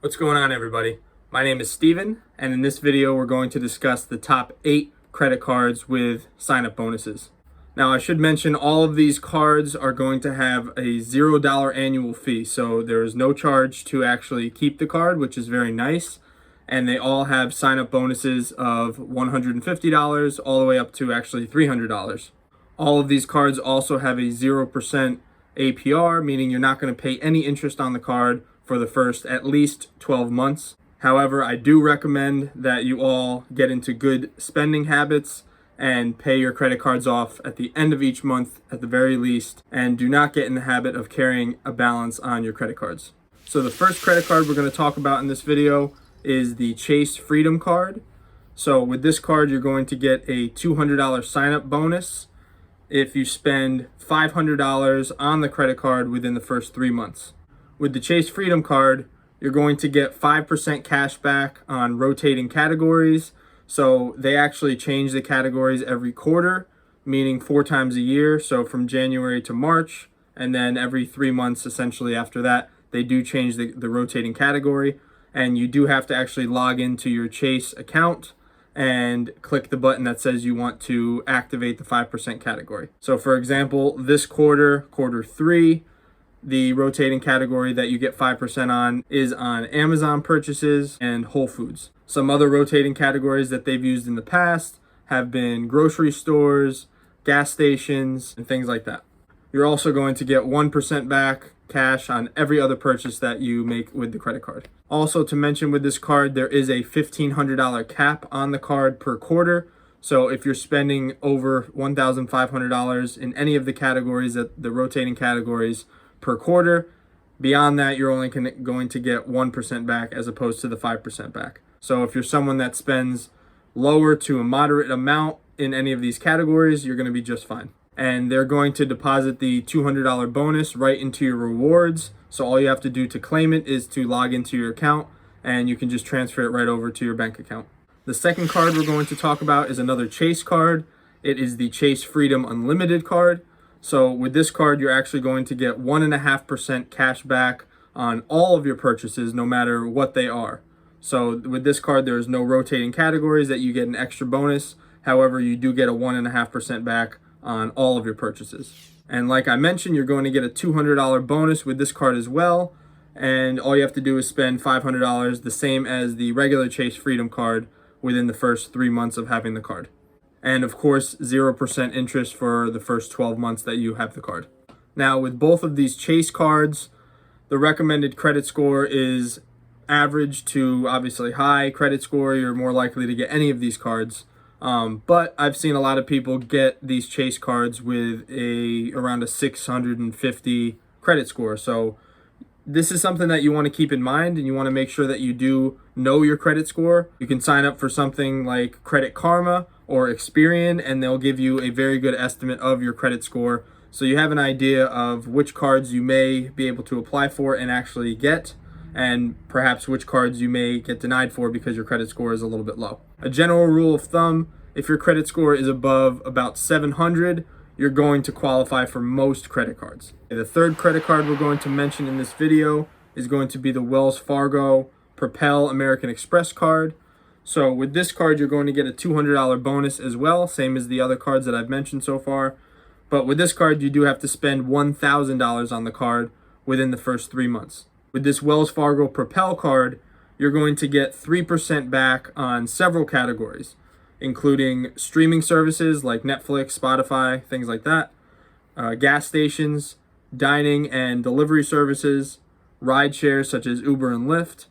What's going on, everybody? My name is Steven, and in this video we're going to discuss the top 8 credit cards with sign-up bonuses. Now, I should mention all of these cards are going to have a $0 annual fee, so there is no charge to actually keep the card, which is very nice, and they all have sign-up bonuses of $150 all the way up to actually $300. All of these cards also have a 0% APR, meaning you're not going to pay any interest on the card for the first at least 12 months. However, I do recommend that you all get into good spending habits and pay your credit cards off at the end of each month at the very least, and do not get in the habit of carrying a balance on your credit cards. So the first credit card we're going to talk about in this video is the Chase Freedom card. So with this card, you're going to get a $200 sign-up bonus if you spend $500 on the credit card within the first 3 months. With the Chase Freedom card, you're going to get 5% cash back on rotating categories. So they actually change the categories every quarter, meaning 4 times a year. So from January to March, and then every 3 months essentially after that, they do change the rotating category. And you do have to actually log into your Chase account and click the button that says you want to activate the 5% category. So for example, this quarter, quarter 3, the rotating category that you get 5% on is on Amazon purchases and Whole Foods. Some other rotating categories that they've used in the past have been grocery stores, gas stations, and things like that. You're also going to get 1% back cash on every other purchase that you make with the credit card. Also to mention, with this card, there is a $1,500 cap on the card per quarter. So if you're spending over $1,500 in any of the categories, that the rotating categories per quarter, beyond that, you're only going to get 1% back as opposed to the 5% back. So if you're someone that spends lower to a moderate amount in any of these categories, you're going to be just fine. And they're going to deposit the $200 bonus right into your rewards. So all you have to do to claim it is to log into your account, and you can just transfer it right over to your bank account. The second card we're going to talk about is another Chase card. It is the Chase Freedom Unlimited card. So with this card, you're actually going to get 1.5% cash back on all of your purchases, no matter what they are. So with this card, there is no rotating categories that you get an extra bonus. However, you do get a 1.5% back on all of your purchases. And like I mentioned, you're going to get a $200 bonus with this card as well. And all you have to do is spend $500, the same as the regular Chase Freedom card, within the first 3 months of having the card. And of course, 0% interest for the first 12 months that you have the card. Now, with both of these Chase cards, the recommended credit score is average to obviously high credit score. You're more likely to get any of these cards. But I've seen a lot of people get these Chase cards with around a 650 credit score. So this is something that you want to keep in mind, and you want to make sure that you do know your credit score. You can sign up for something like Credit Karma or Experian, and they'll give you a very good estimate of your credit score. So you have an idea of which cards you may be able to apply for and actually get, and perhaps which cards you may get denied for because your credit score is a little bit low. A general rule of thumb, if your credit score is above about 700, you're going to qualify for most credit cards. The third credit card we're going to mention in this video is going to be the Wells Fargo Propel American Express card. So with this card, you're going to get a $200 bonus as well, same as the other cards that I've mentioned so far. But with this card, you do have to spend $1,000 on the card within the first 3 months. With this Wells Fargo Propel card, you're going to get 3% back on several categories, including streaming services like Netflix, Spotify, things like that, gas stations, dining and delivery services, ride shares such as Uber and Lyft,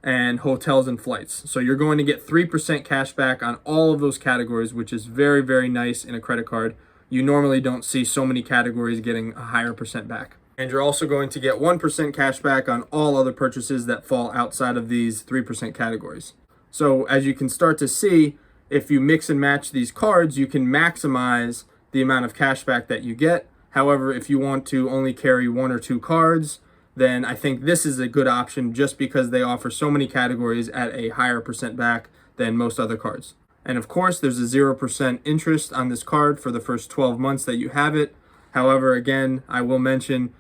and hotels and flights. So you're going to get 3% cash back on all of those categories, which is very, very nice in a credit card. You normally don't see so many categories getting a higher percent back. And you're also going to get 1% cash back on all other purchases that fall outside of these 3% categories. So as you can start to see, if you mix and match these cards, you can maximize the amount of cash back that you get. However, if you want to only carry 1 or 2 cards, then I think this is a good option just because they offer so many categories at a higher percent back than most other cards. And of course, there's a 0% interest on this card for the first 12 months that you have it. However, again, I will mention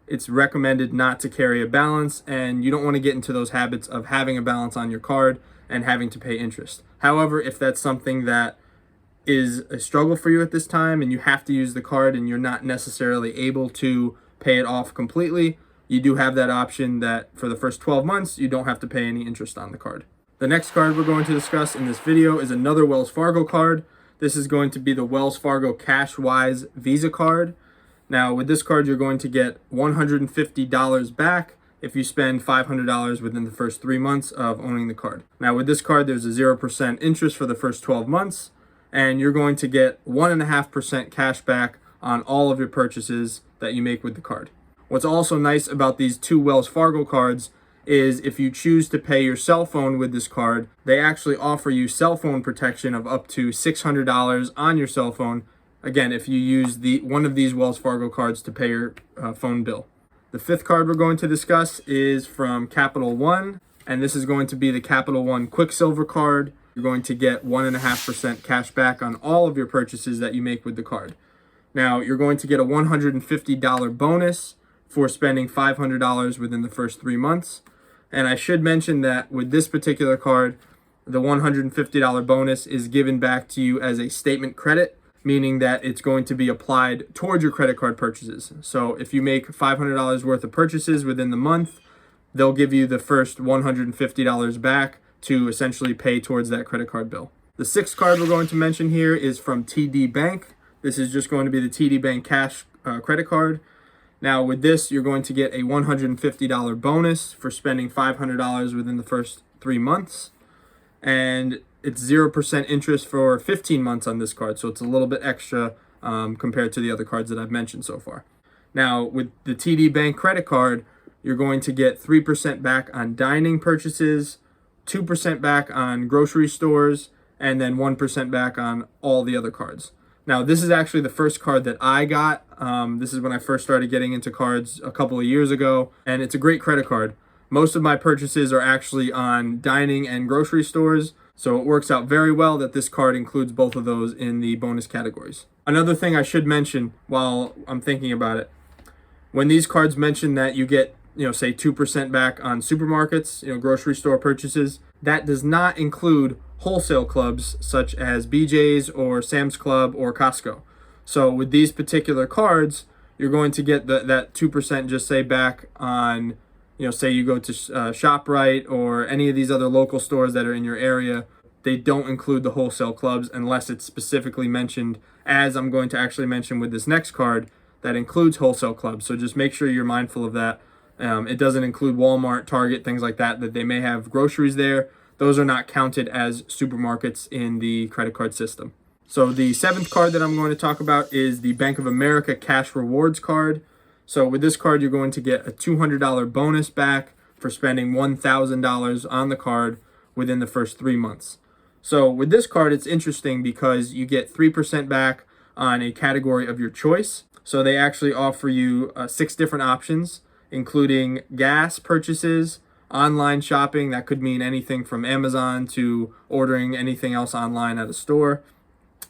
it's recommended not to carry a balance, and you don't want to get into those habits of having a balance on your card and having to pay interest. However, if that's something that is a struggle for you at this time and you have to use the card and you're not necessarily able to pay it off completely, you do have that option that for the first 12 months, you don't have to pay any interest on the card. The next card we're going to discuss in this video is another Wells Fargo card. This is going to be the Wells Fargo CashWise Visa card. Now, with this card, you're going to get $150 back if you spend $500 within the first 3 months of owning the card. Now, with this card, there's a 0% interest for the first 12 months, and you're going to get 1.5% cash back on all of your purchases that you make with the card. What's also nice about these two Wells Fargo cards is if you choose to pay your cell phone with this card, they actually offer you cell phone protection of up to $600 on your cell phone. Again, if you use one of these Wells Fargo cards to pay your phone bill. The fifth card we're going to discuss is from Capital One, and this is going to be the Capital One Quicksilver card. You're going to get 1.5% cash back on all of your purchases that you make with the card. Now, you're going to get a $150 bonus for spending $500 within the first 3 months. And I should mention that with this particular card, the $150 bonus is given back to you as a statement credit, meaning that it's going to be applied towards your credit card purchases. So if you make $500 worth of purchases within the month, they'll give you the first $150 back to essentially pay towards that credit card bill. The sixth card we're going to mention here is from TD Bank. This is just going to be the TD Bank Cash credit card. Now with this, you're going to get a $150 bonus for spending $500 within the first 3 months. And it's 0% interest for 15 months on this card. So it's a little bit extra compared to the other cards that I've mentioned so far. Now with the TD Bank credit card, you're going to get 3% back on dining purchases, 2% back on grocery stores, and then 1% back on all the other cards. Now, this is actually the first card that I got. This is when I first started getting into cards a couple of years ago, and it's a great credit card. Most of my purchases are actually on dining and grocery stores, so it works out very well that this card includes both of those in the bonus categories. Another thing I should mention while I'm thinking about it, when these cards mention that you get, say 2% back on supermarkets, grocery store purchases, that does not include wholesale clubs such as BJ's or Sam's Club or Costco. So with these particular cards, you're going to get that 2% just say back on, say you go to ShopRite or any of these other local stores that are in your area. They don't include the wholesale clubs unless it's specifically mentioned, as I'm going to actually mention with this next card, that includes wholesale clubs. So just make sure you're mindful of that. It doesn't include Walmart, Target, things like that they may have groceries there. Those are not counted as supermarkets in the credit card system. So the seventh card that I'm going to talk about is the Bank of America Cash Rewards card. So with this card, you're going to get a $200 bonus back for spending $1,000 on the card within the first 3 months. So with this card, it's interesting because you get 3% back on a category of your choice. So they actually offer you 6 different options, including gas purchases, online shopping, that could mean anything from Amazon to ordering anything else online at a store,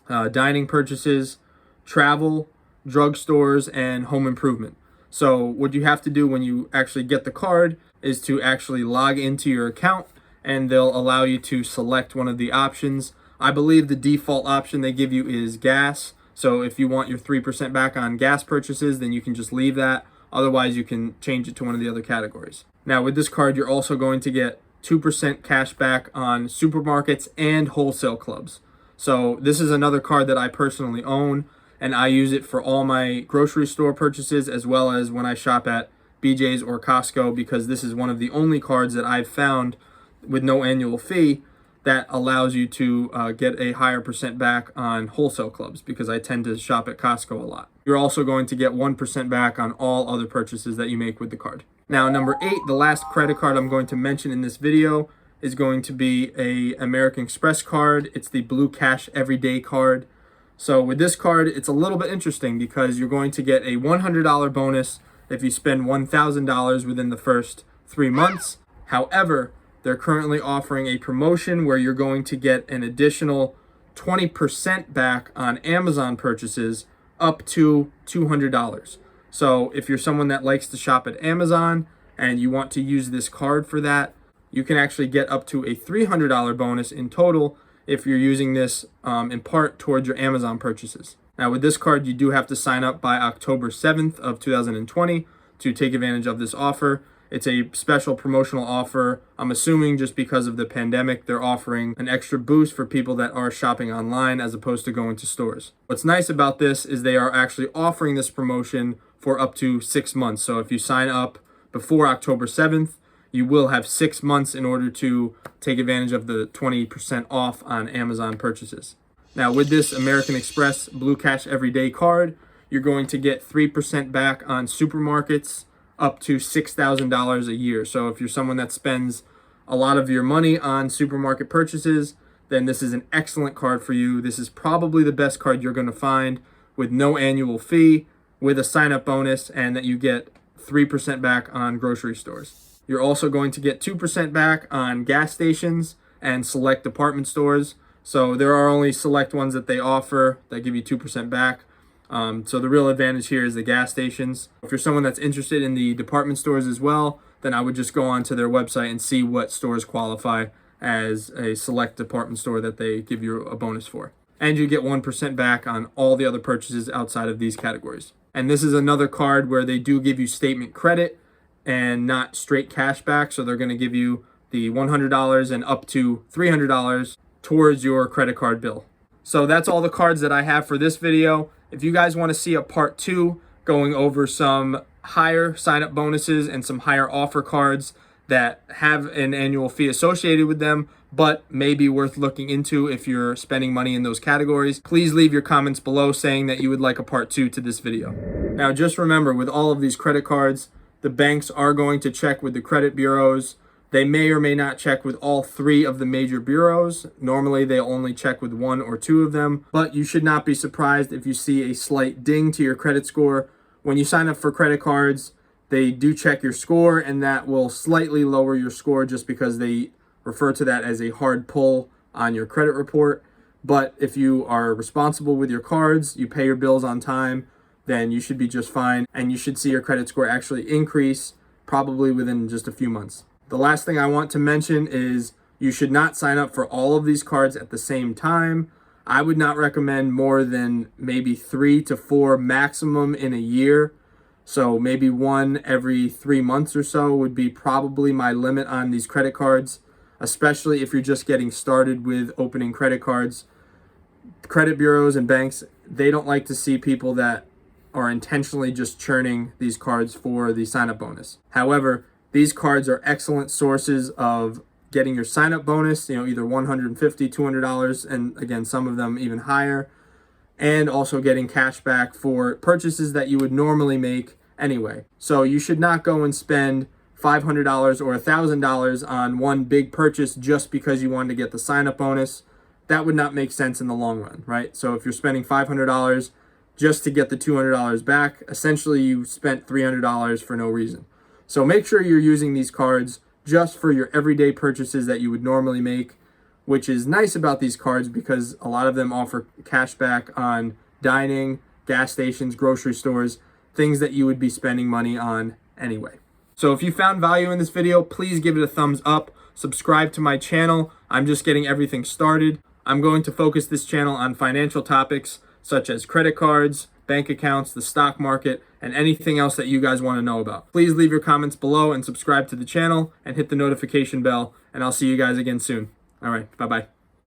dining purchases, travel, drugstores, and home improvement. So what you have to do when you actually get the card is to actually log into your account, and they'll allow you to select one of the options. I believe the default option they give you is gas. So if you want your 3% back on gas purchases, then you can just leave that. Otherwise, you can change it to one of the other categories. Now, with this card, you're also going to get 2% cash back on supermarkets and wholesale clubs. So this is another card that I personally own, and I use it for all my grocery store purchases as well as when I shop at BJ's or Costco, because this is one of the only cards that I've found with no annual fee that allows you to get a higher percent back on wholesale clubs, because I tend to shop at Costco a lot. You're also going to get 1% back on all other purchases that you make with the card. Now, number 8, the last credit card I'm going to mention in this video is going to be a American Express card. It's the Blue Cash Everyday card. So with this card, it's a little bit interesting because you're going to get a $100 bonus if you spend $1,000 within the first 3 months. However, they're currently offering a promotion where you're going to get an additional 20% back on Amazon purchases up to $200. So if you're someone that likes to shop at Amazon and you want to use this card for that, you can actually get up to a $300 bonus in total if you're using this in part towards your Amazon purchases. Now with this card, you do have to sign up by October 7th of 2020 to take advantage of this offer. It's a special promotional offer. I'm assuming just because of the pandemic, they're offering an extra boost for people that are shopping online as opposed to going to stores. What's nice about this is they are actually offering this promotion for up to 6 months. So if you sign up before October 7th, you will have 6 months in order to take advantage of the 20% off on Amazon purchases. Now with this American Express Blue Cash Everyday card, you're going to get 3% back on supermarkets up to $6,000 a year. So if you're someone that spends a lot of your money on supermarket purchases, then this is an excellent card for you. This is probably the best card you're going to find with no annual fee, with a sign-up bonus, and that you get 3% back on grocery stores. You're also going to get 2% back on gas stations and select department stores. So there are only select ones that they offer that give you 2% back. So the real advantage here is the gas stations. If you're someone that's interested in the department stores as well, then I would just go onto their website and see what stores qualify as a select department store that they give you a bonus for. And you get 1% back on all the other purchases outside of these categories. And this is another card where they do give you statement credit and not straight cash back. So they're going to give you the $100 and up to $300 towards your credit card bill. So that's all the cards that I have for this video. If you guys want to see a part 2 going over some higher sign-up bonuses and some higher offer cards that have an annual fee associated with them, but may be worth looking into if you're spending money in those categories, please leave your comments below saying that you would like a part 2 to this video. Now just remember, with all of these credit cards, the banks are going to check with the credit bureaus. They may or may not check with all 3 of the major bureaus. Normally, they only check with 1 or 2 of them, but you should not be surprised if you see a slight ding to your credit score. When you sign up for credit cards, they do check your score, and that will slightly lower your score just because they refer to that as a hard pull on your credit report. But if you are responsible with your cards, you pay your bills on time, then you should be just fine, and you should see your credit score actually increase probably within just a few months. The last thing I want to mention is you should not sign up for all of these cards at the same time. I would not recommend more than maybe 3 to 4 maximum in a year. So maybe 1 every 3 months or so would be probably my limit on these credit cards, especially if you're just getting started with opening credit cards. Credit bureaus and banks, they don't like to see people that are intentionally just churning these cards for the sign-up bonus. However, these cards are excellent sources of getting your sign-up bonus, either $150, $200, and again, some of them even higher, and also getting cash back for purchases that you would normally make anyway. So you should not go and spend $500 or $1,000 on one big purchase just because you wanted to get the sign-up bonus. That would not make sense in the long run, right? So if you're spending $500 just to get the $200 back, essentially you spent $300 for no reason. So make sure you're using these cards just for your everyday purchases that you would normally make, which is nice about these cards because a lot of them offer cash back on dining, gas stations, grocery stores, things that you would be spending money on anyway. So if you found value in this video, please give it a thumbs up. Subscribe to my channel. I'm just getting everything started. I'm going to focus this channel on financial topics such as credit cards, bank accounts, the stock market, and anything else that you guys want to know about. Please leave your comments below and subscribe to the channel and hit the notification bell, and I'll see you guys again soon. All right, bye-bye.